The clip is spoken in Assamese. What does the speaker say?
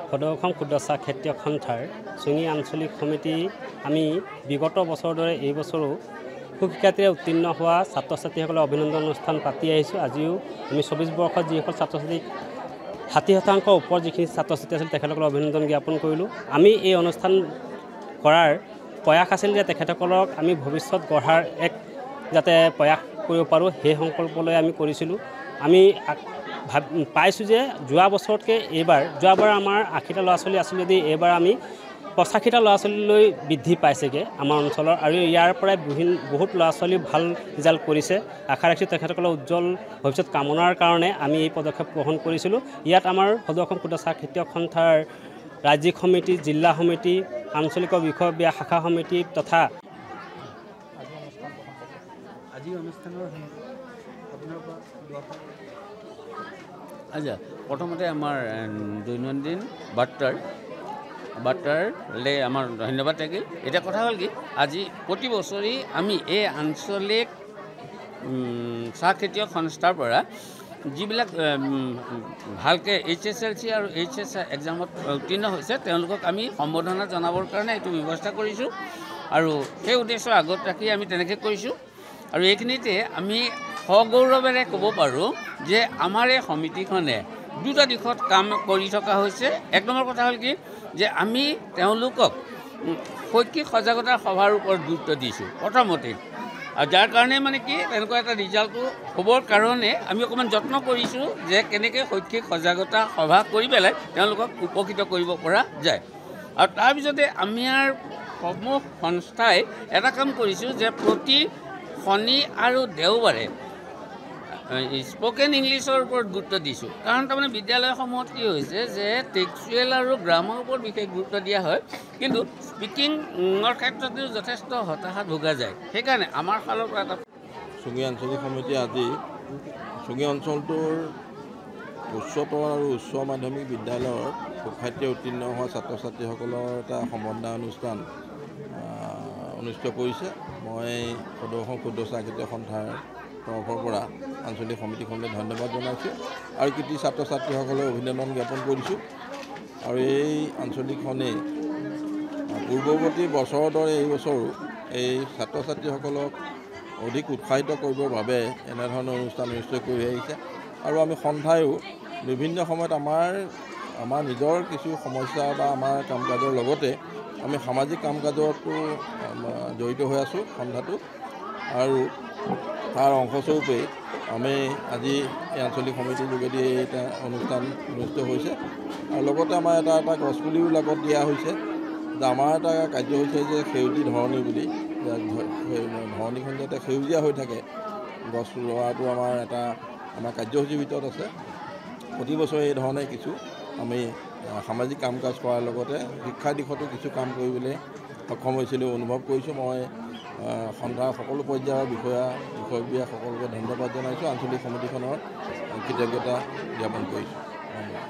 সদৌ অসম ক্ষুদ্ৰ চাহ খেতিয়ক সন্থাৰ চুঙি আঞ্চলিক সমিতি আমি বিগত বছৰৰ দৰে এই বছৰো সুশিক্ষাৰ্থীৰে উত্তীৰ্ণ হোৱা ছাত্ৰ ছাত্ৰীসকলৰ অভিনন্দন অনুষ্ঠান পাতি আহিছোঁ। আজিও আমি 24 বৰ্ষত যিসকল ছাত্ৰ ছাত্ৰীক 60% ওপৰত যিখিনি ছাত্ৰ ছাত্ৰী আছিল তেখেতসকলক অভিনন্দন জ্ঞাপন কৰিলোঁ। আমি এই অনুষ্ঠান কৰাৰ প্ৰয়াস আছিল যে তেখেতসকলক আমি ভৱিষ্যত গঢ়াৰ এক যাতে প্ৰয়াস কৰিব পাৰোঁ, সেই সংকল্পলৈ আমি কৰিছিলোঁ। আমি পাইছোঁ যে যোৱা বছৰতকৈ যোৱাবাৰ আমাৰ 80টা ল'ৰা ছোৱালী আছিল যদি এইবাৰ আমি 85টা ল'ৰা ছোৱালীলৈ বৃদ্ধি পাইছেগৈ আমাৰ অঞ্চলৰ, আৰু ইয়াৰ পৰাই বহুত ল'ৰা ছোৱালী ভাল ৰিজাল্ট কৰিছে। আশা ৰাখিছোঁ তেখেতসকলৰ উজ্জ্বল ভৱিষ্যত কামনাৰ কাৰণে আমি এই পদক্ষেপ গ্ৰহণ কৰিছিলোঁ। ইয়াত আমাৰ সদৌ অসম ক্ষুদ্ৰ চাহ খেতিয়ক সন্থাৰ ৰাজ্যিক সমিতি, জিলা সমিতি, আঞ্চলিক বিষয়ববীয়া শাখা সমিতি তথা আচ্ছা, প্ৰথমতে আমাৰ দৈনন্দিন বাৰ্তাৰলৈ আমাৰ ধন্যবাদ থাকিল। এতিয়া কথা হ'ল কি, আজি প্ৰতি বছৰেই আমি এই আঞ্চলিক চাহ খেতিয়ক সংস্থাৰ পৰা যিবিলাক ভালকৈ HSLC আৰু HS এক্সামত উত্তীৰ্ণ হৈছে তেওঁলোকক আমি সম্বৰ্ধনা জনাবৰ কাৰণে এইটো ব্যৱস্থা কৰিছোঁ, আৰু সেই উদ্দেশ্য আগত ৰাখি আমি তেনেকৈ কৰিছোঁ। আৰু এইখিনিতে আমি সগৌৰৱেৰে ক'ব পাৰোঁ যে আমাৰ এই সমিতিখনে দুটা দিশত কাম কৰি থকা হৈছে। এক নম্বৰ কথা হ'ল কি যে আমি তেওঁলোকক শৈক্ষিক সজাগতাৰ সভাৰ ওপৰত গুৰুত্ব দিছোঁ প্ৰথমতে, আৰু যাৰ কাৰণে মানে কি তেনেকুৱা এটা ৰিজাল্টটো হ'বৰ কাৰণে আমি অকণমান যত্ন কৰিছোঁ যে কেনেকৈ শৈক্ষিক সজাগতা সভা কৰি পেলাই তেওঁলোকক উপকৃত কৰিব পৰা যায়। আৰু তাৰপিছতে আমাৰ সমূহ সংস্থাই এটা কাম কৰিছোঁ যে প্ৰতি শনি আৰু দেওবাৰে স্পকেন ইংলিছৰ ওপৰত গুৰুত্ব দিছোঁ। কাৰণ তাৰমানে বিদ্যালয়সমূহত কি হৈছে যে টেক্সচুৱেল আৰু গ্ৰামাৰ ওপৰত বিশেষ গুৰুত্ব দিয়া হয়, কিন্তু স্পিকিঙৰ ক্ষেত্ৰতো যথেষ্ট হতাশাত ভোগা যায়। সেইকাৰণে আমাৰ ফালৰ পৰা এটা চুঙি আঞ্চলিক সমিতি আজি চুঙি অঞ্চলটোৰ উচ্চতৰ আৰু উচ্চ মাধ্যমিক বিদ্যালয়ৰ সুখ্যাতিৰে উত্তীৰ্ণ হোৱা ছাত্ৰ ছাত্ৰীসকলৰ এটা সম্বৰ্ধনা অনুষ্ঠান অনুষ্ঠিত কৰিছে। মই সদৌ অসম ক্ষুদ্ৰ চাহ খেতিয়ক সন্থাৰ তৰফৰ পৰা আঞ্চলিক সমিতিখনলৈ ধন্যবাদ জনাইছোঁ আৰু কৃতি ছাত্ৰ ছাত্ৰীসকলক অভিনন্দন জ্ঞাপন কৰিছোঁ। আৰু এই আঞ্চলিকখনেই পূৰ্বৱৰ্তী বছৰৰ দৰে এই বছৰো এই ছাত্ৰ ছাত্ৰীসকলক অধিক উৎসাহিত কৰিবৰ বাবে এনেধৰণৰ অনুষ্ঠান অনুষ্ঠিত কৰি আহিছে। আৰু আমি সন্থায়ো বিভিন্ন সময়ত আমাৰ নিজৰ কিছু সমস্যা বা আমাৰ কাম কাজৰ লগতে আমি সামাজিক কাম কাজতো জড়িত হৈ আছোঁ সন্থাটো, আৰু তাৰ অংশস্বৰূপে আমি আজি এই আঞ্চলিক সমিতিৰ যোগেদি এটা অনুষ্ঠান অনুষ্ঠিত হৈছে। আৰু লগতে আমাৰ এটা গছপুলিও লগত দিয়া হৈছে। আমাৰ এটা কাৰ্য হৈছে যে সেউজী ধৰণী বুলি, ধৰণীখন যাতে সেউজীয়া হৈ থাকে গছ ৰোৱাটো আমাৰ কাৰ্যসূচীৰ ভিতৰত আছে। প্ৰতি বছৰে এই ধৰণে কিছু আমি সামাজিক কাম কাজ কৰাৰ লগতে শিক্ষাৰ দিশতো কিছু কাম কৰিবলৈ সক্ষম হৈছিলোঁ অনুভৱ কৰিছোঁ। মই সন্থাৰ সকলো পৰ্যায়ৰ বিষয়ববীয়া সকলোকে ধন্যবাদ জনাইছোঁ, আঞ্চলিক সমিতিখনৰ কৃতজ্ঞতা জ্ঞাপন কৰিছোঁ। ধন্যবাদ।